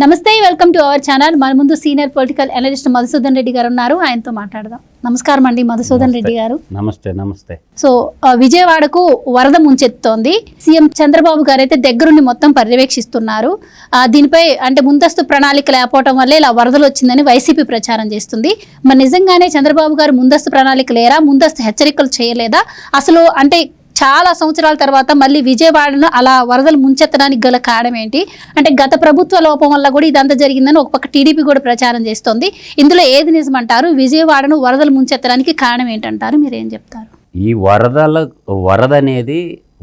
నమస్తే, welcome to our channel. మన ముందు senior political analyst Madhusudan Reddy గారు ఉన్నారు. ఆయనతో మాట్లాడదాం. నమస్కారం అండి మధుసూదన్ రెడ్డి గారు. నమస్తే. నమస్తే. సో విజయవాడకు వరద ముంచెత్తుతోంది. సీఎం చంద్రబాబు గారు అయితే దగ్గరుండి మొత్తం పర్యవేక్షిస్తున్నారు. దీనిపై అంటే ముందస్తు ప్రణాళిక లేకపోవడం వల్లే ఇలా వరదలు వచ్చిందని వైసీపీ ప్రచారం చేస్తుంది. మరి నిజంగానే చంద్రబాబు గారు ముందస్తు ప్రణాళిక లేరా, ముందస్తు హెచ్చరికలు చేయలేదా? అసలు అంటే చాలా సంవత్సరాల తర్వాత మళ్ళీ విజయవాడను అలా వరదలు ముంచెత్తడానికి గల కారణం ఏంటి? అంటే గత ప్రభుత్వ లోపం వల్ల కూడా ఇదంతా జరిగిందని ఒక పక్క టీడీపీ కూడా ప్రచారం చేస్తోంది. ఇందులో ఏది నిజమంటారు? విజయవాడను వరదలు ముంచెత్తడానికి కారణం ఏంటంటారు? మీరేం చెప్తారు? ఈ వరద అనేది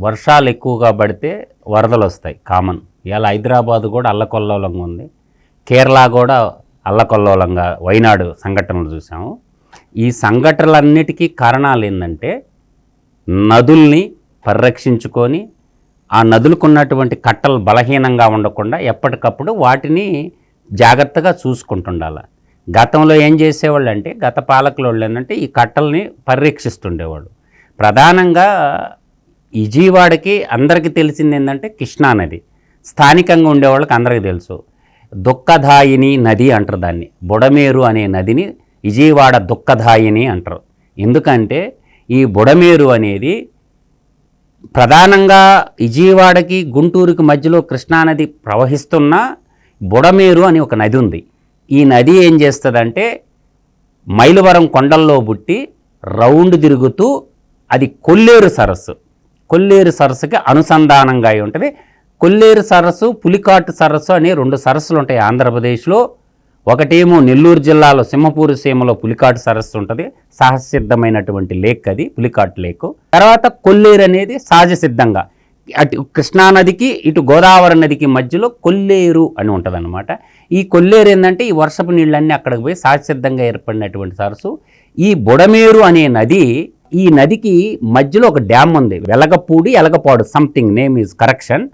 వర్షాలు ఎక్కువగా పడితే వరదలు వస్తాయి, కామన్. ఇలా హైదరాబాద్ కూడా అల్లకొల్లోలంగా ఉంది, కేరళ కూడా అల్లకొల్లోలంగా వైనాడు సంఘటనలు చూసాము. ఈ సంఘటనలన్నిటికీ కారణాలు ఏంటంటే నదుల్ని పరిరక్షించుకొని ఆ నదులకు ఉన్నటువంటి కట్టలు బలహీనంగా ఉండకుండా ఎప్పటికప్పుడు వాటిని జాగ్రత్తగా చూసుకుంటుండాలి. గతంలో ఏం చేసేవాళ్ళు అంటే, గత పాలకుల వాళ్ళు ఏంటంటే ఈ కట్టల్ని పరిరక్షిస్తుండేవాళ్ళు. ప్రధానంగా విజయవాడకి అందరికీ తెలిసింది ఏంటంటే కృష్ణానది. స్థానికంగా ఉండేవాళ్ళకి అందరికీ తెలుసు. దుఃఖదాయిని నది అంటారు దాన్ని. బుడమేరు అనే నదిని విజయవాడ దుఃఖదాయిని అంటారు. ఎందుకంటే ఈ బుడమేరు అనేది ప్రధానంగా విజయవాడకి గుంటూరుకి మధ్యలో కృష్ణానది ప్రవహిస్తున్న బుడమేరు అని ఒక నది ఉంది. ఈ నది ఏం చేస్తుందంటే మైలవరం కొండల్లో పుట్టి రౌండ్ తిరుగుతూ అది కొల్లేరు సరస్సుకి అనుసంధానంగా ఉంటుంది. కొల్లేరు సరస్సు, పులికాటు సరస్సు అనే రెండు సరస్సులు ఉంటాయి ఆంధ్రప్రదేశ్లో. ఒకటేమో నెల్లూరు జిల్లాలో సింహపూరు సీమలో పులికాటు సరస్సు ఉంటుంది, సహజసిద్ధమైనటువంటి లేక్, అది పులికాటు లేకు. తర్వాత కొల్లేరు అనేది సహజ సిద్ధంగా అటు కృష్ణానదికి ఇటు గోదావరి నదికి మధ్యలో కొల్లేరు అని ఉంటుంది అనమాట. ఈ కొల్లేరు ఏంటంటే ఈ వర్షపు నీళ్ళన్నీ అక్కడికి పోయి సహజసిద్ధంగా ఏర్పడినటువంటి సరస్సు. ఈ బుడమేరు అనే నది, ఈ నదికి మధ్యలో ఒక డ్యామ్ ఉంది, ఎలగపాడు సంథింగ్ నేమ్ ఈజ్ కరెక్షన్.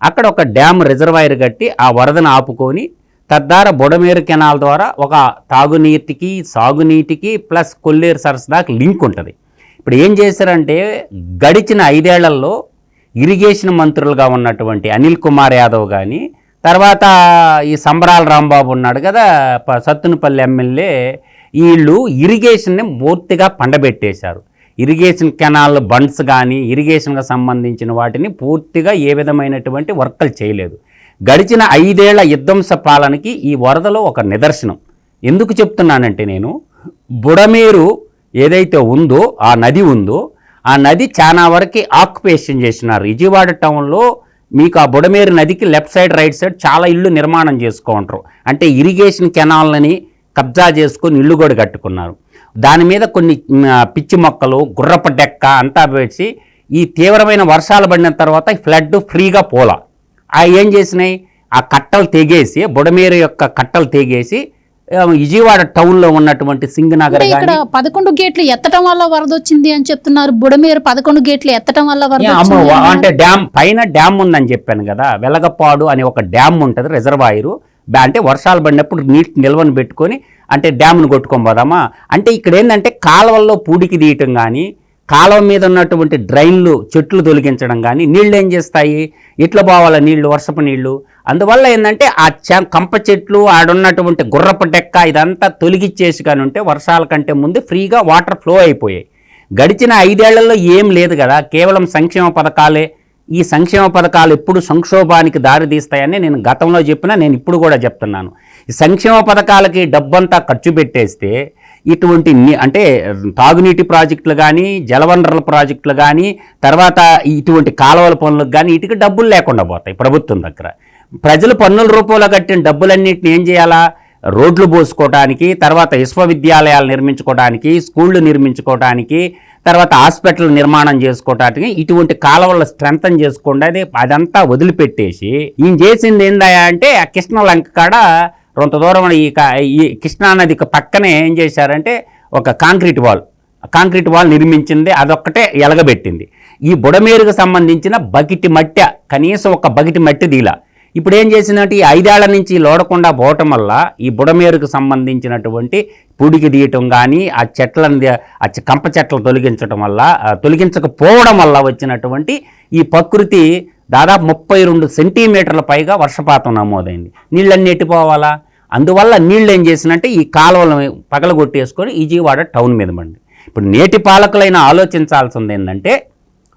అక్కడ ఒక డ్యామ్ రిజర్వాయర్ కట్టి ఆ వరదను ఆపుకొని తద్వారా బుడమేరు కెనాల్ ద్వారా ఒక తాగునీటికి సాగునీటికి ప్లస్ కొల్లేరు సరస్సు దాకా లింక్ ఉంటుంది. ఇప్పుడు ఏం చేశారంటే గడిచిన 5 ఏళ్లలో ఇరిగేషన్ మంత్రులుగా ఉన్నటువంటి అనిల్ కుమార్ యాదవ్ కానీ, తర్వాత ఈ సంబరాల రాంబాబు ఉన్నాడు కదా సత్తునపల్లి ఎమ్మెల్యే, వీళ్ళు ఇరిగేషన్ని పూర్తిగా పండబెట్టేశారు. ఇరిగేషన్ కెనాల్ బండ్స్ కానీ ఇరిగేషన్కి సంబంధించిన వాటిని పూర్తిగా ఏ విధమైనటువంటి వర్కులు చేయలేదు. గడిచిన 5 ఏళ్ల విధ్వంస పాలనకి ఈ వరదలో ఒక నిదర్శనం. ఎందుకు చెప్తున్నానంటే, నేను బుడమేరు ఏదైతే ఉందో ఆ నది చాలా వరకు ఆక్యుపేషన్ చేసినారు. విజయవాడ టౌన్లో మీకు ఆ బుడమేరు నదికి లెఫ్ట్ సైడ్ రైట్ సైడ్ చాలా ఇళ్ళు నిర్మాణం చేసుకుంటారు. అంటే ఇరిగేషన్ కెనాల్ని కబ్జా చేసుకొని ఇళ్ళు కూడా కట్టుకున్నారు. దాని మీద కొన్ని పిచ్చి మొక్కలు, గుర్రపు డెక్క అంతా వేసి ఈ తీవ్రమైన వర్షాలు పడిన తర్వాత ఫ్లడ్ ఫ్రీగా పోలా. ఏం చేసినాయి, ఆ కట్టలు తెగేసి బుడమేరు యొక్క కట్టలు తెగేసి విజయవాడ టౌన్లో ఉన్నటువంటి సింగనగర్ 11 గేట్లు ఎత్తడం వల్ల వరద వచ్చింది అని చెప్తున్నారు. బుడమేరు 11 గేట్లు ఎత్తడం వల్ల వరద అంటే డ్యామ్ పైన డ్యామ్ ఉందని చెప్పాను కదా, వెలగపాడు అనే ఒక డ్యామ్ ఉంటుంది రిజర్వాయరు. అంటే వర్షాలు పడినప్పుడు నీటి నిల్వను పెట్టుకొని అంటే డ్యామ్ను కొట్టుకొని పోదామా అంటే, ఇక్కడ ఏంటంటే కాలువల్లో పూడికి తీయటం కానీ, కాలువ మీద ఉన్నటువంటి డ్రైన్లు చెట్లు తొలగించడం కానీ, నీళ్ళు ఏం చేస్తాయి, ఇట్లా పోవాల నీళ్లు, వర్షపు నీళ్లు. అందువల్ల ఏంటంటే ఆ కంప చెట్లు, ఆడున్నటువంటి గుర్రపు డెక్క ఇదంతా తొలగిచ్చేసి కానీ ఉంటే వర్షాల కంటే ముందు ఫ్రీగా వాటర్ ఫ్లో అయిపోయాయి. గడిచిన 5 ఏళ్లలో ఏం లేదు కదా, కేవలం సంక్షేమ పథకాలే. ఈ సంక్షేమ పథకాలు ఎప్పుడు సంక్షోభానికి దారితీస్తాయని నేను గతంలో చెప్పినా, నేను ఇప్పుడు కూడా చెప్తున్నాను. ఈ సంక్షేమ పథకాలకి డబ్బంతా ఖర్చు పెట్టేస్తే ఇటువంటి అంటే తాగునీటి ప్రాజెక్టులు కానీ, జలవనరుల ప్రాజెక్టులు కానీ, తర్వాత ఇటువంటి కాలువల పనులకు కానీ వీటికి డబ్బులు లేకుండా పోతాయి ప్రభుత్వం దగ్గర. ప్రజలు పన్నుల రూపంలో కట్టిన డబ్బులన్నింటిని ఏం చేయాలా, రోడ్లు పోసుకోవడానికి, తర్వాత విశ్వవిద్యాలయాలు నిర్మించుకోవడానికి, స్కూళ్ళు నిర్మించుకోవడానికి, తర్వాత హాస్పిటల్ నిర్మాణం చేసుకోవడానికి, ఇటువంటి కాలువల స్ట్రెంథన్ చేసుకోండి. అదంతా వదిలిపెట్టేసి ఈయన చేసింది ఏందా అంటే ఆ కృష్ణలంక కాడ కొంత దూరం ఈ కృష్ణానదికి పక్కనే ఏం చేశారంటే ఒక కాంక్రీట్ వాల్ నిర్మించింది, అదొక్కటే ఎలగబెట్టింది. ఈ బుడమేరుకు సంబంధించిన బకెట్ మట్టి, కనీసం ఒక బకెట్ మట్టి దీలా. ఇప్పుడు ఏం చేసిందంటే ఈ 5 ఏళ్ల నుంచి లోడకుండా పోవటం వల్ల ఈ బుడమేరుకు సంబంధించినటువంటి పూడికి తీయటం కానీ, ఆ చెట్లను కంప చెట్లు తొలగించకపోవడం వల్ల వచ్చినటువంటి ఈ ప్రకృతి దాదాపు 32 సెంటీమీటర్ల పైగా వర్షపాతం నమోదైంది. నీళ్ళన్నీ ఎట్టిపోవాలా? అందువల్ల నీళ్ళు ఏం చేసినంటే ఈ కాలువలను పగలగొట్టేసుకొని విజయవాడ టౌన్ మీద పడింది. ఇప్పుడు నేటి పాలకులైన ఆలోచించాల్సింది ఏంటంటే,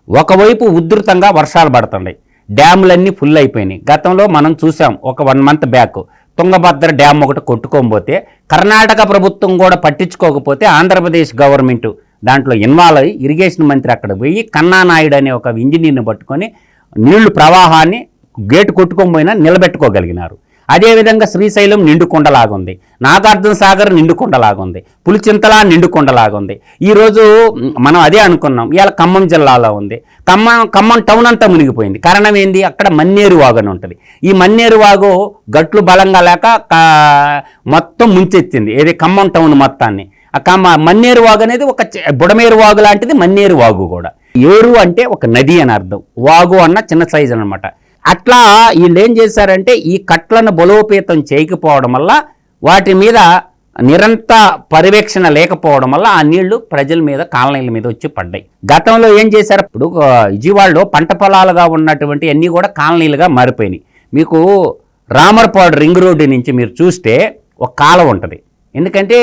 ఒకవైపు ఉధృతంగా వర్షాలు పడుతున్నాయి, డ్యాములన్నీ ఫుల్ అయిపోయినాయి. గతంలో మనం చూసాం, ఒక 1 మంత్ బ్యాక్ తుంగభద్ర డ్యామ్ ఒకటి కొట్టుకోకపోతే, కర్ణాటక ప్రభుత్వం కూడా పట్టించుకోకపోతే ఆంధ్రప్రదేశ్ గవర్నమెంట్ దాంట్లో ఇన్వాల్వ్ అయ్యి ఇరిగేషన్ మంత్రి అక్కడ పోయి కన్నానాయుడు అనే ఒక ఇంజనీర్ని పట్టుకొని నీళ్లు ప్రవాహాన్ని గేటు కొట్టుకోకపోయినా నిలబెట్టుకోగలిగినారు. అదేవిధంగా శ్రీశైలం నిండుకొండలాగుంది, నాగార్జున సాగర్ నిండుకొండలాగుంది, పులిచింతల నిండుకొండలాగుంది. ఈరోజు మనం అదే అనుకున్నాం, ఇవాళ ఖమ్మం జిల్లాలో ఉంది. ఖమ్మం టౌన్ అంతా మునిగిపోయింది. కారణం ఏంది? అక్కడ మన్నేరు వాగు అని ఉంటుంది. ఈ మన్నేరు వాగు గట్లు బలంగా లేక మొత్తం ముంచెత్తింది ఏది ఖమ్మం టౌన్ మొత్తాన్ని. మన్నేరు వాగు అనేది ఒక బుడమేరు వాగు లాంటిది మన్నేరు వాగు కూడా. ఏరు అంటే ఒక నది అని అర్థం, వాగు అన్న చిన్న సైజు అనమాట. అట్లా వీళ్ళు ఏం చేశారంటే ఈ కట్లను బలోపేతం చేయకపోవడం వల్ల, వాటి మీద నిరంతర పర్యవేక్షణ లేకపోవడం వల్ల ఆ నీళ్లు ప్రజల మీద, కాలనీల మీద వచ్చి పడ్డాయి. గతంలో ఏం చేశారు, ఇప్పుడు విజయవాడలో పంట పొలాలుగా ఉన్నటువంటి అన్నీ కూడా కాలనీలుగా మారిపోయినాయి. మీకు రామర్పాడు రింగ్ రోడ్డు నుంచి మీరు చూస్తే ఒక కాలువ ఉంటుంది. ఎందుకంటే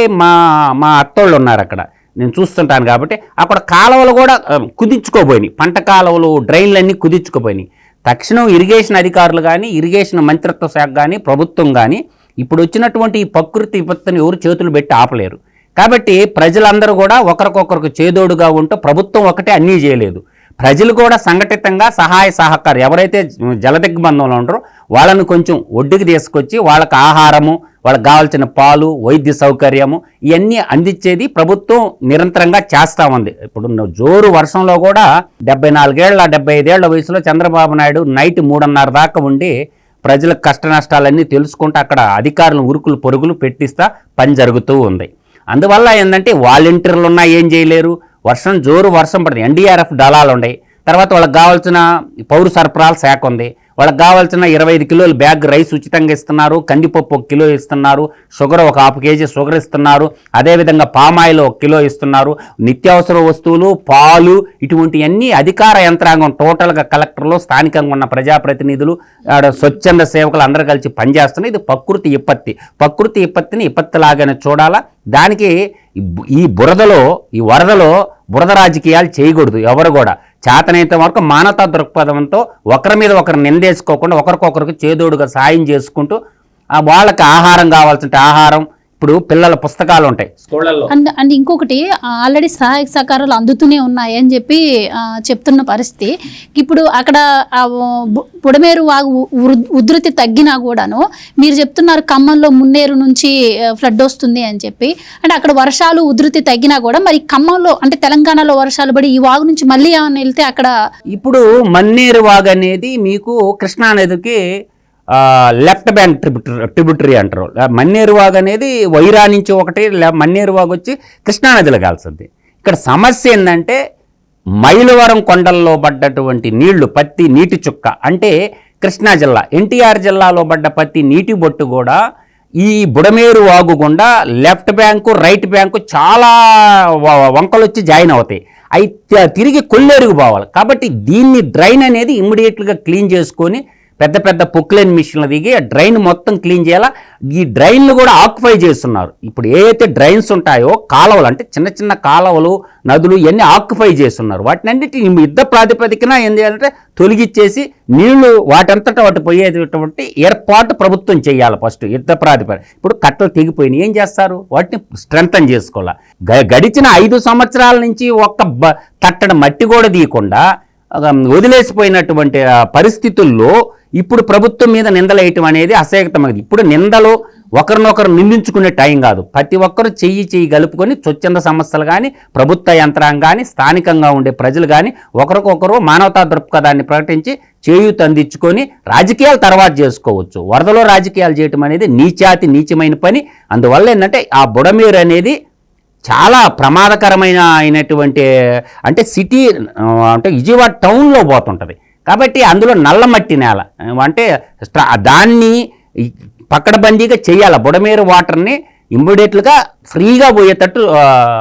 మా అత్తోళ్ళు ఉన్నారు అక్కడ, నేను చూస్తుంటాను కాబట్టి. అక్కడ కాలువలు కూడా కుదించుకోపోయినాయి, పంట కాలువలు డ్రైన్లన్నీ కుదించుకోపోయినాయి. తక్షణం ఇరిగేషన్ అధికారులు కానీ, ఇరిగేషన్ మంత్రిత్వ శాఖ కానీ, ప్రభుత్వం కానీ ఇప్పుడు వచ్చినటువంటి ఈ ప్రకృతి విపత్తుని ఎవరు చేతులు పెట్టి ఆపలేరు. కాబట్టి ప్రజలందరూ కూడా ఒకరికొకరికి చేదోడుగా ఉంటూ, ప్రభుత్వం ఒకటే అన్నీ చేయలేదు, ప్రజలు కూడా సంఘటితంగా సహాయ సహకారం, ఎవరైతే జలదిగ్బంధంలో ఉంటారో వాళ్ళని కొంచెం ఒడ్డుకి తీసుకొచ్చి వాళ్ళకి ఆహారము, వాళ్ళకి కావాల్సిన పాలు, వైద్య సౌకర్యము ఇవన్నీ అందించేది ప్రభుత్వం నిరంతరంగా చేస్తూ ఉంది. ఇప్పుడు జోరు వర్షంలో కూడా 75 ఏళ్ల వయసులో చంద్రబాబు నాయుడు నైట్ 3:30 దాకా ఉండి ప్రజలకు కష్ట నష్టాలన్నీ తెలుసుకుంటూ అక్కడ అధికారులను ఉరుకులు పొరుగులు పెట్టిస్తా పని జరుగుతూ ఉంది. అందువల్ల ఏంటంటే వాలంటీర్లు ఉన్నా ఏం చేయలేరు. జోరు వర్షం పడుతుంది, ఎన్డీఆర్ఎఫ్ దళాలు ఉన్నాయి. తర్వాత వాళ్ళకి కావాల్సిన పౌర సరఫరాల శాఖ ఉంది, వాళ్ళకి కావాల్సిన 25 కిలోల బ్యాగ్ రైస్ ఉచితంగా ఇస్తున్నారు, కందిపప్పు 1 కిలో ఇస్తున్నారు, షుగర్ ఒక 1/2 కేజీ షుగర్ ఇస్తున్నారు, అదేవిధంగా పామాయిల్ 1 కిలో ఇస్తున్నారు, నిత్యావసర వస్తువులు, పాలు, ఇటువంటివన్నీ అధికార యంత్రాంగం టోటల్గా కలెక్టర్లు, స్థానికంగా ఉన్న ప్రజాప్రతినిధులు, స్వచ్ఛంద సేవకులు అందరూ కలిసి పనిచేస్తున్నారు. ఇది ప్రకృతి విపత్తిని విపత్తులాగానే చూడాలా. దానికి ఈ వరదలో బురద రాజకీయాలు చేయకూడదు. ఎవరు కూడా చేతనైతే వరకు మానవతా దృక్పథంతో ఒకరి మీద ఒకరు నిందేసుకోకుండా ఒకరికొకరికి చేదోడుగా సాయం చేసుకుంటూ వాళ్ళకి ఆహారం కావాల్సిన ఆహారం, ఇప్పుడు పిల్లల పుస్తకాలు ఉంటాయి స్కూళ్ళల్లో. అండ్ ఇంకొకటి ఆల్రెడీ సహాయక సహకారాలు అందుతూనే ఉన్నాయి అని చెప్పి చెప్తున్న పరిస్థితి. ఇప్పుడు అక్కడ బుడమేరు వాగు ఉధృతి తగ్గినా కూడాను మీరు చెప్తున్నారు ఖమ్మంలో మున్నేరు నుంచి ఫ్లడ్ వస్తుంది అని చెప్పి. అంటే అక్కడ వర్షాలు ఉధృతి తగ్గినా కూడా మరి ఖమ్మంలో అంటే తెలంగాణలో వర్షాలు పడి ఈ వాగు నుంచి మళ్ళీ ఏమైనా వెళ్తే అక్కడ, ఇప్పుడు మన్నేరు వాగు అనేది మీకు కృష్ణా నదికి లెఫ్ట్ బ్యాంక్ ట్రిబ్యూటరీ అంటారు. మన్నేరు వాగు అనేది వైరా నుంచి ఒకటి, మన్నేరు వాగు వచ్చి కృష్ణానదిలో కాల్సింది. ఇక్కడ సమస్య ఏంటంటే మైలవరం కొండల్లో పడ్డటువంటి నీళ్లు, పత్తి నీటి చుక్క అంటే కృష్ణా జిల్లా, ఎన్టీఆర్ జిల్లాలో పడ్డ పత్తి నీటి బొట్టు కూడా ఈ బుడమేరు వాగు గుండా లెఫ్ట్ బ్యాంకు, రైట్ బ్యాంకు చాలా వంకలు వచ్చి జాయిన్ అవుతాయి. అయితే తిరిగి కొల్లేరుకు పోవాలి. కాబట్టి దీన్ని డ్రైన్ అనేది ఇమ్మీడియట్గా క్లీన్ చేసుకొని పెద్ద పెద్ద పొక్లైన్ మిషన్లు దిగి ఆ డ్రైన్ మొత్తం క్లీన్ చేయాలా. ఈ డ్రైన్లు కూడా ఆక్యుపై చేస్తున్నారు. ఇప్పుడు ఏవైతే డ్రైన్స్ ఉంటాయో కాలువలు, అంటే చిన్న చిన్న కాలువలు, నదులు ఇవన్నీ ఆక్యుపై చేస్తున్నారు. వాటిని అన్నిటి యుద్ధ ప్రాతిపదికన ఏం చేయాలంటే తొలగించేసి నీళ్లు వాటంతటా వాటి పోయేటటువంటి ఏర్పాటు ప్రభుత్వం చేయాలి ఫస్ట్ యుద్ధ ప్రాతిపదిక. ఇప్పుడు కట్టలు తెగిపోయినాయి, ఏం చేస్తారు? వాటిని స్ట్రెంథన్ చేసుకోవాలి. గడిచిన 5 సంవత్సరాల నుంచి ఒక్క తట్టడం మట్టి కూడా తీయకుండా వదిలేసిపోయినటువంటి పరిస్థితుల్లో ఇప్పుడు ప్రభుత్వం మీద నిందలు వేయటం అనేది అసహ్యకరమైనది. ఇప్పుడు నిందలు ఒకరినొకరు నిందించుకునే టైం కాదు. ప్రతి ఒక్కరు చెయ్యి కలుపుకొని స్వచ్ఛంద సంస్థలు కానీ, ప్రభుత్వ యంత్రాంగం కానీ, స్థానికంగా ఉండే ప్రజలు కానీ ఒకరికొకరు మానవతా దృక్పథాన్ని ప్రకటించి చేయూత అందించుకొని రాజకీయాలు తర్వాత చేసుకోవచ్చు. వరదలో రాజకీయాలు చేయటం అనేది నీచమైన పని. అందువల్ల ఏంటంటే ఆ బుడమేరు అనేది చాలా అయినటువంటి అంటే సిటీ, అంటే విజయవాడ టౌన్లో పోతుంటుంది. కాబట్టి అందులో నల్లమట్టి నేల, అంటే దాన్ని పక్కడబందీగా చేయాలి. బుడమేరు వాటర్ని ఇమ్మీడియట్గా ఫ్రీగా పోయేటట్టు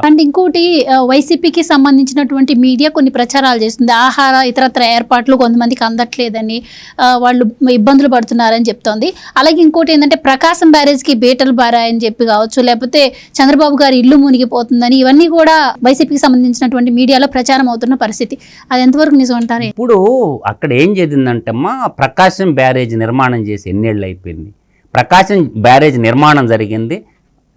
అండ్ ఇంకోటి వైసీపీకి సంబంధించినటువంటి మీడియా కొన్ని ప్రచారాలు చేస్తుంది, ఆహార ఇతరత్ర ఏర్పాట్లు కొంతమందికి అందట్లేదని, వాళ్ళు ఇబ్బందులు పడుతున్నారని చెప్తోంది. అలాగే ఇంకోటి ఏంటంటే ప్రకాశం బ్యారేజ్కి బేటలు బారాయని చెప్పి కావచ్చు, లేకపోతే చంద్రబాబు గారి ఇల్లు మునిగిపోతుందని, ఇవన్నీ కూడా వైసీపీకి సంబంధించినటువంటి మీడియాలో ప్రచారం అవుతున్న పరిస్థితి. అది ఎంతవరకు నిజం అంటారు? ఇప్పుడు అక్కడ ఏం జరిగిందంటమ్మా, ప్రకాశం బ్యారేజ్ నిర్మాణం చేసి ఎన్నేళ్ళు అయిపోయింది. ప్రకాశం బ్యారేజ్ నిర్మాణం జరిగింది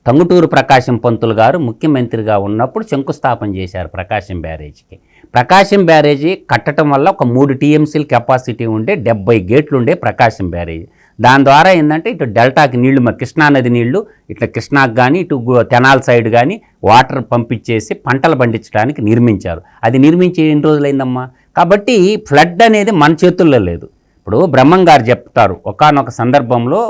టంగుటూరు ప్రకాశం పంతులు గారు ముఖ్యమంత్రిగా ఉన్నప్పుడు శంకుస్థాపన చేశారు ప్రకాశం బ్యారేజ్కి. ప్రకాశం బ్యారేజీ కట్టడం వల్ల ఒక 3 TMCల కెపాసిటీ ఉండే 70 గేట్లు ఉండే ప్రకాశం బ్యారేజీ. దాని ద్వారా ఏంటంటే ఇటు డెల్టాకి నీళ్లు, కృష్ణానది నీళ్లు ఇట్లా కృష్ణాకు కానీ ఇటు తెనాల సైడ్ కానీ వాటర్ పంపించేసి పంటలు పండించడానికి నిర్మించారు. అది నిర్మించి ఎన్ని రోజులైందమ్మా? కాబట్టి ఫ్లడ్ అనేది మన చేతుల్లో లేదు. ఇప్పుడు బ్రహ్మం గారు చెప్తారు, ఒకానొక సందర్భంలో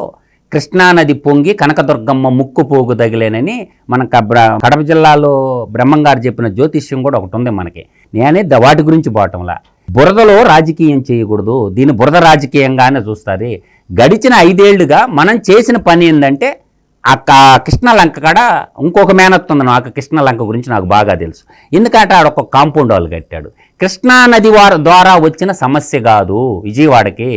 కృష్ణానది పొంగి కనకదుర్గమ్మ ముక్కు పోగు తగిలేనని మన కడప జిల్లాలో బ్రహ్మంగారు చెప్పిన జ్యోతిష్యం కూడా ఒకటి ఉంది మనకి. నేనే వాటి గురించి పోవటంలా, బురదలో రాజకీయం చేయకూడదు, దీన్ని బురద రాజకీయంగానే చూస్తుంది. గడిచిన 5 ఏళ్లుగా మనం చేసిన పని ఏంటంటే కృష్ణలంక కాడ ఇంకొక మేనత్త ఉంది, నాకు కృష్ణలంక గురించి నాకు బాగా తెలుసు. ఎందుకంటే ఆడ ఒక కాంపౌండ్ వాళ్ళు కట్టాడు. కృష్ణానది ద్వారా వచ్చిన సమస్య కాదు విజయవాడకి,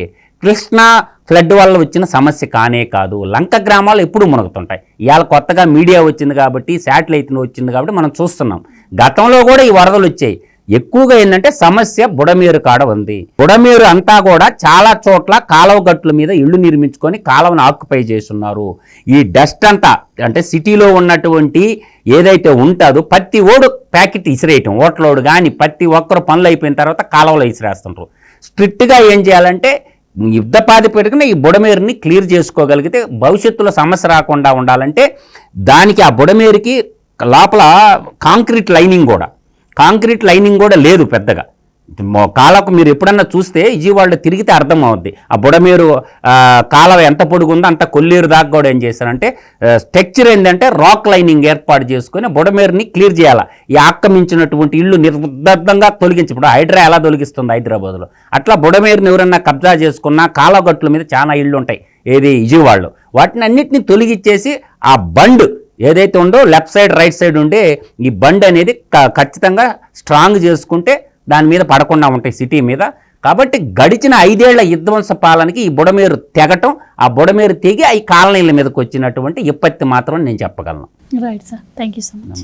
కృష్ణా ఫ్లడ్ వల్ల వచ్చిన సమస్య కానే కాదు. లంక గ్రామాలు ఎప్పుడు మునుగుతుంటాయి. ఇవాళ కొత్తగా మీడియా వచ్చింది కాబట్టి, శాటిలైట్ వచ్చింది కాబట్టి మనం చూస్తున్నాం. గతంలో కూడా ఈ వరదలు వచ్చాయి. ఎక్కువగా ఏంటంటే సమస్య బుడమేరు కాడ ఉంది. బుడమేరు అంతా కూడా చాలా చోట్ల కాలువ గట్ల మీద ఇళ్ళు నిర్మించుకొని కాలువను ఆక్యుపై చేస్తున్నారు. ఈ డస్ట్ అంతా అంటే సిటీలో ఉన్నటువంటి ఏదైతే ఉంటుందో ప్రతి ఓడు ప్యాకెట్ ఇసిరేయటం, ఓట్లోడు కానీ ప్రతి ఒక్కరు పనులు అయిపోయిన తర్వాత కాలువలో ఇసిరేస్తుంటారు. స్ట్రిక్ట్గా ఏం చేయాలంటే యుద్ధ ప్రాతిపదికన ఈ బుడమేరుని క్లియర్ చేసుకోగలిగితే భవిష్యత్తులో సమస్య రాకుండా ఉండాలంటే దానికి ఆ బుడమేరుకి లోపల కాంక్రీట్ లైనింగ్ కూడా లేదు పెద్దగా. కాలకు మీరు ఎప్పుడన్నా చూస్తే విజయవాడలో తిరిగితే అర్థం అవుద్ది. ఆ బుడమేరు కాలువ ఎంత పొడుగుందో అంత కొల్లేరు దాకా కూడా ఏం చేశారంటే స్ట్రక్చర్ ఏంటంటే రాక్ లైనింగ్ ఏర్పాటు చేసుకొని బుడమేరుని క్లియర్ చేయాలి. ఈ ఆక్రమించినటువంటి ఇళ్ళు నిర్బద్ధంగా తొలగించి, ఇప్పుడు హైడ్రా ఎలా తొలగిస్తుంది హైదరాబాద్లో, అట్లా బుడమేరుని ఎవరన్నా కబ్జా చేసుకున్న కాలువగట్ల మీద చాలా ఇళ్ళు ఉంటాయి ఏది విజయవాడలో, వాటిని అన్నిటిని తొలగించేసి ఆ బండ్ ఏదైతే ఉందో లెఫ్ట్ సైడ్ రైట్ సైడ్ ఉండే ఈ బండ్ అనేది ఖచ్చితంగా స్ట్రాంగ్ చేసుకుంటే దాని మీద పడకుండా ఉంటాయి సిటీ మీద. కాబట్టి గడిచిన 5 ఏళ్ల విధ్వంస పాలనకి ఈ బుడమేరు తెగటం, ఆ బుడమేరు తెగి ఈ కాలనీల మీదకి వచ్చినటువంటి విపత్తి మాత్రం నేను చెప్పగలను. Right sir, thank you so much.